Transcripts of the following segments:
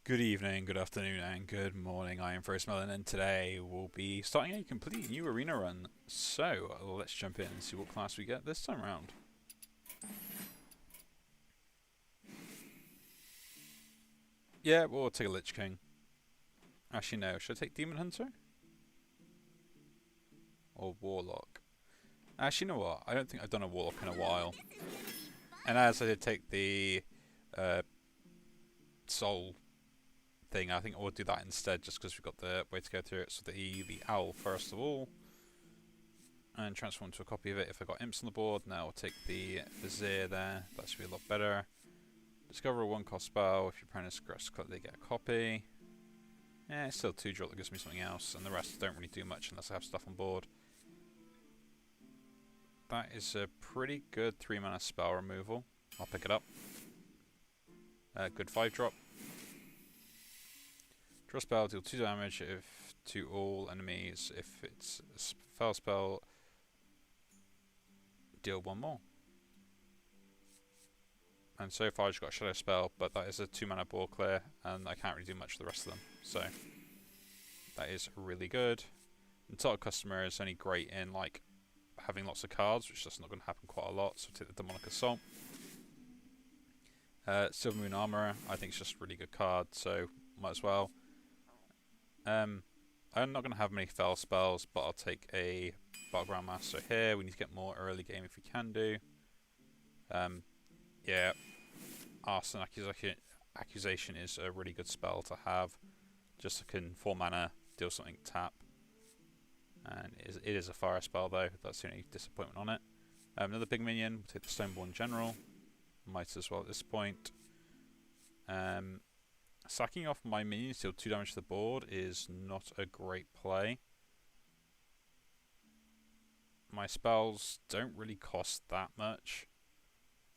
Good evening, good afternoon, and good morning. I am First Melon, and today we'll be starting a complete new arena run. So, let's jump in and see what class we get this time around. Yeah, we'll take a Lich King. Actually, no. Should I take Demon Hunter? Or Warlock? Actually, you know what? I don't think I've done a Warlock in a while. And as I did take the Soul thing, I think I will do that instead, just because we've got the way to go through it. So the Owl first of all, and transform to a copy of it if I got imps on the board. Now I'll take the Vizier there. That should be a lot better. Discover a 1-cost spell. If your opponent aggressive, they get a copy. Yeah, it's still 2-drop that gives me something else, and the rest don't really do much unless I have stuff on board. That is a pretty good 3-mana spell removal. I'll pick it up. Good 5-drop. Draw spell, deal 2 damage if to all enemies. If it's a spell spell, deal 1 more. And so far I've just got a Shadow spell, but that is a 2-mana ball clear, and I can't really do much for the rest of them. So that is really good. And Total Customer is only great in like having lots of cards, which is just not going to happen quite a lot. So take the Demonic Assault. Silver Moon Armourer, I think it's just a really good card, so might as well. I'm not going to have many fell spells, but I'll take a Battleground Master here. We need to get more early game if we can do. Yeah, Arson Accusation is a really good spell to have. Just so I can 4 mana, deal something, tap. And it is a fire spell though, that's the only disappointment on it. Another big minion, we'll take the Stoneborn General. Might as well at this point. Sacking off my minions to deal 2 damage to the board is not a great play. My spells don't really cost that much,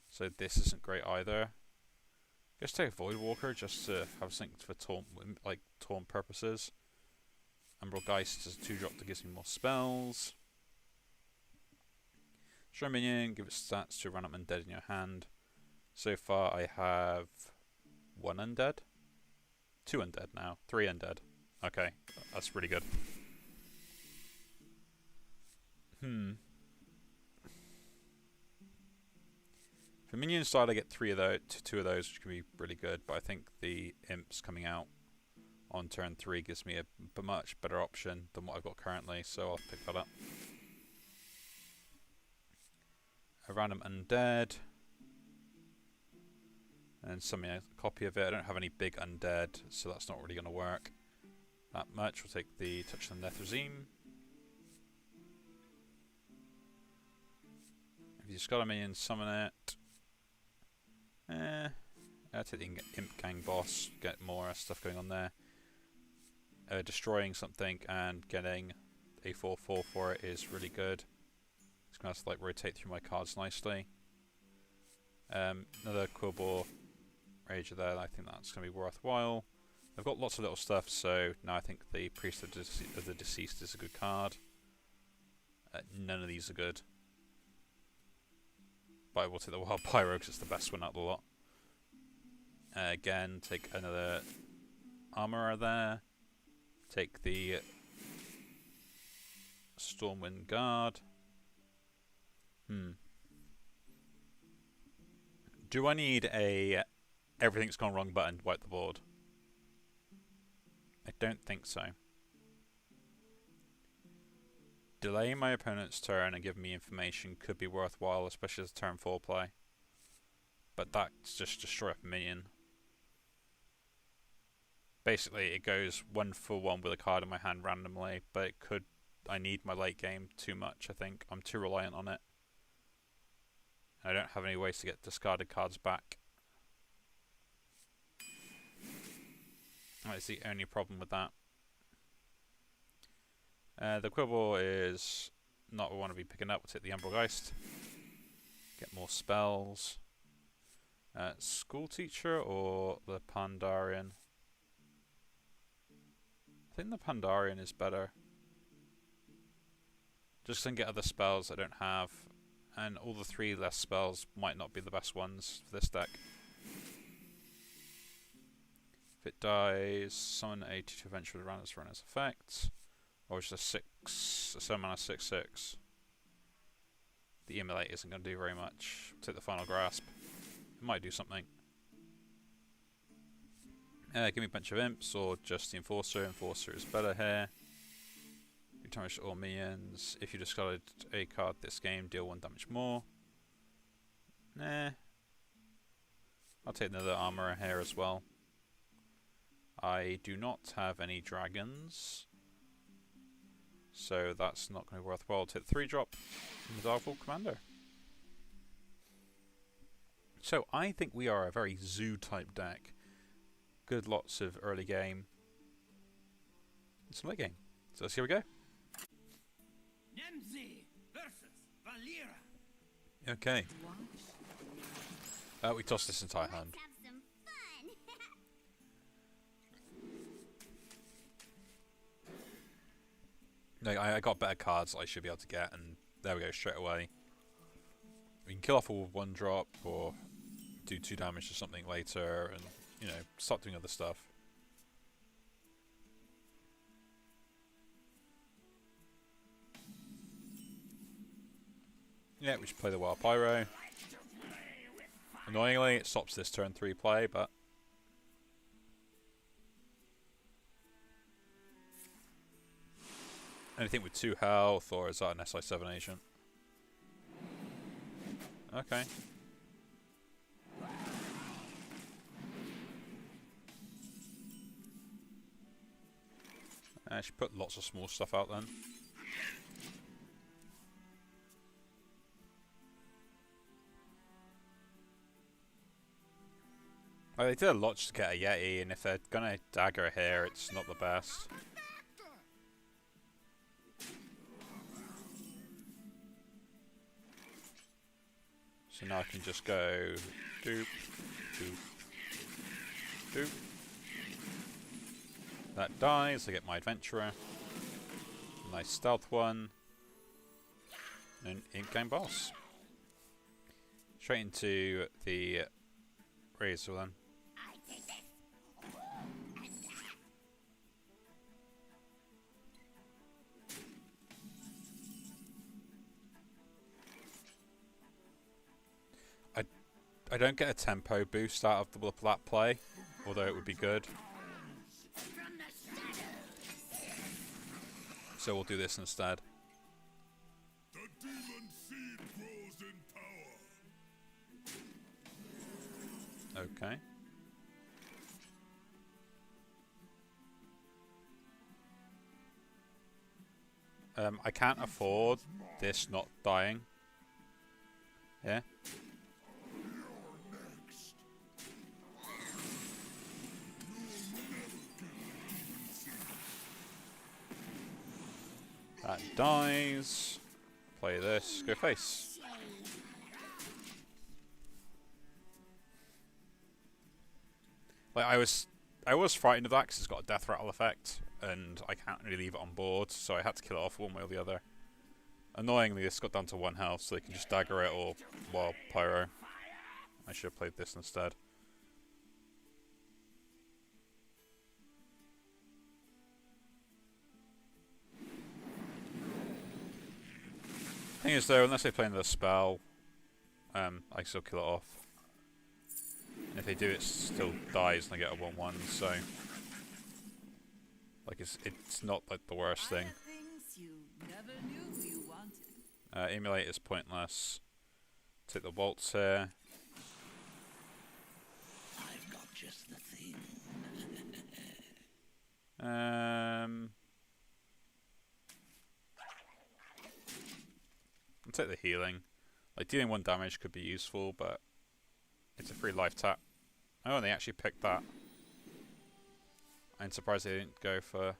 so this isn't great either. Just take a Voidwalker just to have something for taunt purposes. Umbral Geist is a 2-drop that gives me more spells. Destroy a minion, give it stats to random undead in your hand. So far I have 1 undead. 2 undead now. 3 undead. Okay, that's pretty good. For minion side I get 2 of those, which can be really good, but I think the imps coming out on turn 3 gives me a much better option than what I've got currently, so I'll pick that up. A random undead. And summon a copy of it. I don't have any big undead, so that's not really going to work that much. We'll take the Touch of the Nethrazim. If you just got a minion, summon it. I'll take the Imp Gang boss, get more stuff going on there. Destroying something and getting a 4/4 for it is really good. It's going to have to like rotate through my cards nicely. Another Quillbore Rager there, I think that's going to be worthwhile. I've got lots of little stuff, so now I think the Priest of the Deceased is a good card. None of these are good. But I will take the Wild Pyro because it's the best one out of the lot. Again, take another Armourer there. Take the Stormwind Guard. Do I need a everything's gone wrong button to wipe the board? I don't think so. Delaying my opponent's turn and giving me information could be worthwhile, especially as turn 4 play. But that's just destroy a minion. Basically, it goes 1 for 1 with a card in my hand randomly, but I need my late game too much, I think. I'm too reliant on it. I don't have any ways to get discarded cards back. That's the only problem with that. The Quibble is not what I want to be picking up. We'll take the Umbral Geist. Get more spells. School Teacher or the Pandarian? I think the Pandarian is better. Just to get other spells I don't have. And all the 3 less spells might not be the best ones for this deck. If it dies, summon a 2/2 adventure with Random's runner's effect. Or just a 7 mana 6/6. The Immolate isn't going to do very much. Take the Final Grasp. It might do something. Give me a bunch of imps or just the Enforcer. Enforcer is better here. You damage all minions. If you discarded a card this game, deal 1 damage more. Nah. I'll take another armor here as well. I do not have any dragons, so that's not going to be worthwhile. I'll take the 3-drop from the Darkfall Commander. So I think we are a very zoo type deck. Good lots of early game and some late game. So let's see how we go. Okay. We tossed this entire hand. No, I got better cards I should be able to get, and there we go, straight away. We can kill off all with 1 drop, or do 2 damage or something later, and, you know, start doing other stuff. Yeah, we should play the Wild Pyro. Annoyingly, it stops this turn 3 play, but... anything with 2 health, or is that an SI7 agent? Okay. I should put lots of small stuff out then. Well, they did a lot to get a Yeti, and if they're gonna dagger here, it's not the best. So now I can just go doop, doop, doop. That dies, I get my adventurer. Nice stealth one. And in-game boss. Straight into the Razor then. I don't get a tempo boost out of that play, although it would be good. So we'll do this instead. The demon seed grows in power. Okay. I can't afford this not dying. Yeah. That dies. Play this. Go face. Like I was frightened of that because it's got a death rattle effect, and I can't really leave it on board, so I had to kill it off one way or the other. Annoyingly, this got down to 1 health, so they can just dagger it or Wild Pyro. I should have played this instead. Thing is though, unless they play another spell, I can still kill it off. And if they do, it still dies and I get a 1/1, so... like, it's not like the worst thing. Emulate is pointless. Take the bolts here. I've got just the thing. I'll take the healing. Like, dealing 1 damage could be useful, but it's a free life tap. Oh, and they actually picked that. I'm surprised they didn't go for...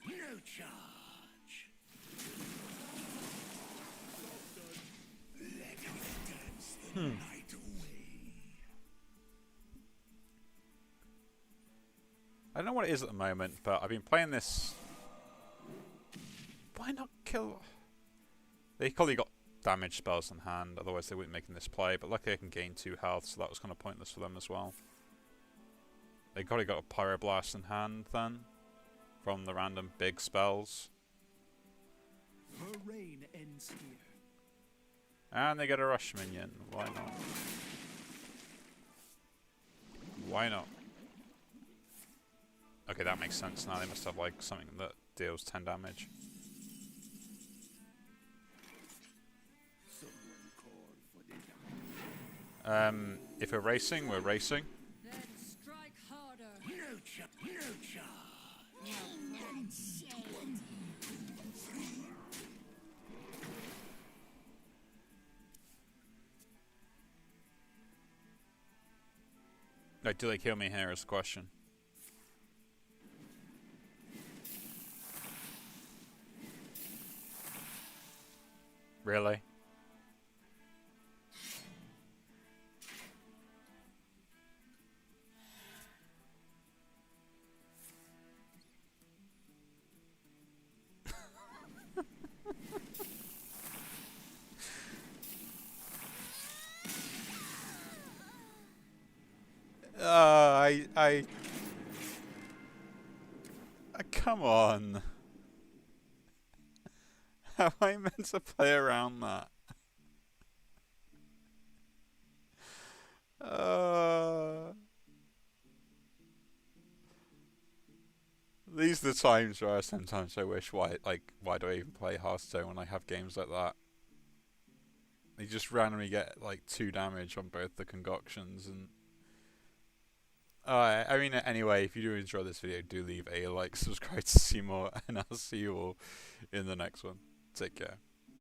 No charge. Let us dance the night away. I don't know what it is at the moment, but I've been playing this. Why not kill? They probably got damage spells in hand, otherwise they wouldn't be making this play. But luckily I can gain 2 health, so that was kind of pointless for them as well. They probably got a Pyroblast in hand then, from the random big spells. Her reign ends here. And they get a rush minion. Why not? Why not? Okay, that makes sense now. They must have like something that deals 10 damage. If we're racing, we're racing. Then strike harder. No charge. Like, do they kill me here is the question. Really? Come on. How am I meant to play around that? These are the times where sometimes I wish why do I even play Hearthstone when I have games like that? They just randomly get like 2 damage on both the concoctions and I mean, anyway, if you do enjoy this video, do leave a like, subscribe to see more, and I'll see you all in the next one. Take care.